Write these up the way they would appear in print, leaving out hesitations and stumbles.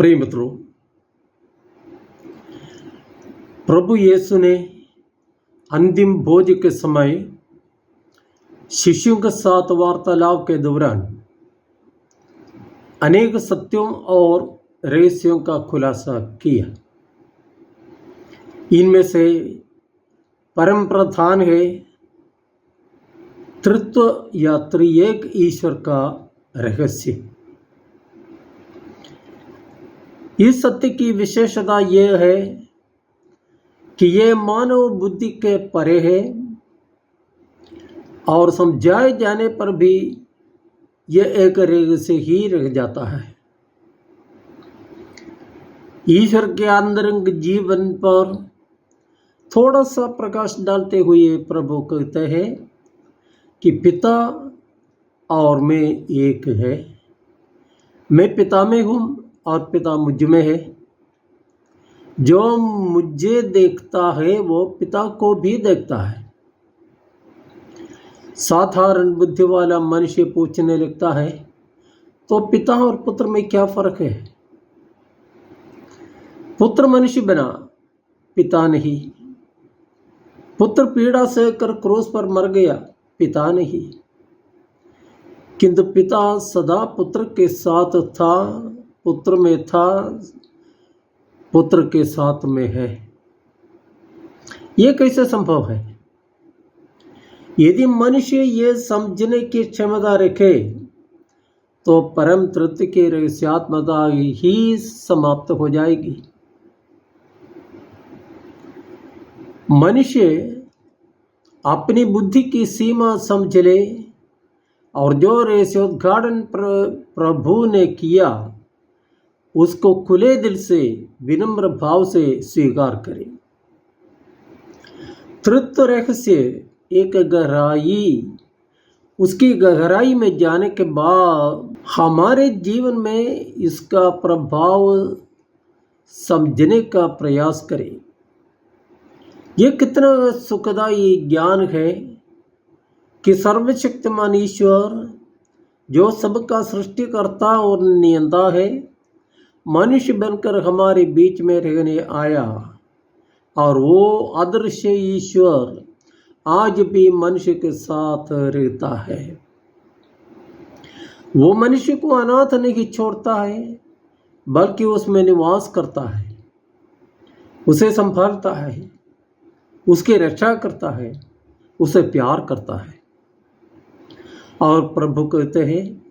प्रिय मित्रों, प्रभु यीशु ने अंतिम भोज के समय शिष्यों के साथ वार्तालाप के दौरान अनेक सत्यों और रहस्यों का खुलासा किया। इनमें से परम प्रधान है तृत्व या त्रिएक ईश्वर का रहस्य। इस सत्य की विशेषता यह है कि यह मानव बुद्धि के परे है और समझाए जाने पर भी यह एक रहस्य ही रह जाता है। ईश्वर के आंतरिक जीवन पर थोड़ा सा प्रकाश डालते हुए प्रभु कहते हैं कि पिता और मैं एक है। मैं पिता में हूँ और पिता मुझ में है। जो मुझे देखता है वो पिता को भी देखता है। साधारण बुद्धि वाला मनुष्य पूछने लगता है, तो पिता और पुत्र में क्या फर्क है? पुत्र मनुष्य बना, पिता नहीं। पुत्र पीड़ा सहकर क्रूस पर मर गया, पिता नहीं। किंतु पिता सदा पुत्र के साथ था, पुत्र में था, पुत्र के साथ में है। यह कैसे संभव है? यदि मनुष्य ये समझने की क्षमता रखे तो परम तृत्व की रहस्यात्मकता ही समाप्त हो जाएगी। मनुष्य अपनी बुद्धि की सीमा समझ ले और जो रहस्योद्घाटन प्रभु ने किया उसको खुले दिल से विनम्र भाव से स्वीकार करें। तृत्व रहस्य एक गहराई, उसकी गहराई में जाने के बाद हमारे जीवन में इसका प्रभाव समझने का प्रयास करें। यह कितना सुखदायी ज्ञान है कि सर्वशक्तिमान ईश्वर जो सबका सृष्टिकर्ता और नियंता है, मनुष्य बनकर हमारे बीच में रहने आया और वो अदृश्य ईश्वर आज भी मनुष्य के साथ रहता है। वो मनुष्य को अनाथ नहीं छोड़ता है, बल्कि उसमें निवास करता है, उसे संभालता है, उसकी रक्षा करता है, उसे प्यार करता है। और प्रभु कहते हैं,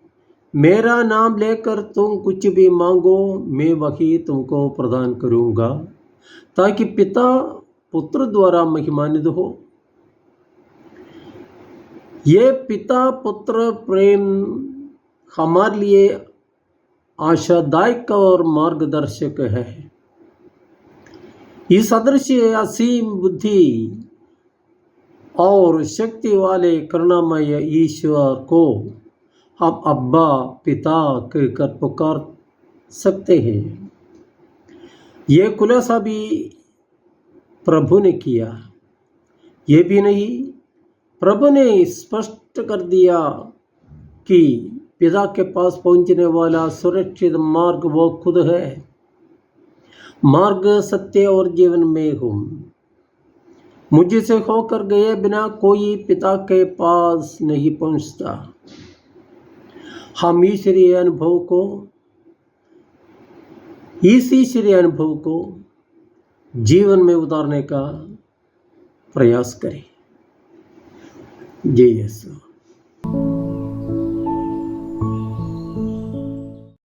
मेरा नाम लेकर तुम कुछ भी मांगो, मैं वही तुमको प्रदान करूंगा, ताकि पिता पुत्र द्वारा महिमान्वित हो। ये पिता पुत्र प्रेम हमारे लिए आशादायक और मार्गदर्शक है। इस अदृश्य असीम बुद्धि और शक्ति वाले करुणामय ईश्वर को हम अब्बा पिता कहकर पुकार सकते हैं। यह खुलासा भी प्रभु ने किया। ये भी नहीं, प्रभु ने स्पष्ट कर दिया कि पिता के पास पहुंचने वाला सुरक्षित मार्ग वो खुद है। मार्ग, सत्य और जीवन में हूँ। मुझसे होकर गए बिना कोई पिता के पास नहीं पहुंचता। हम इस ईश्वरीय अनुभव को जीवन में उतारने का प्रयास करें। जय यीशु।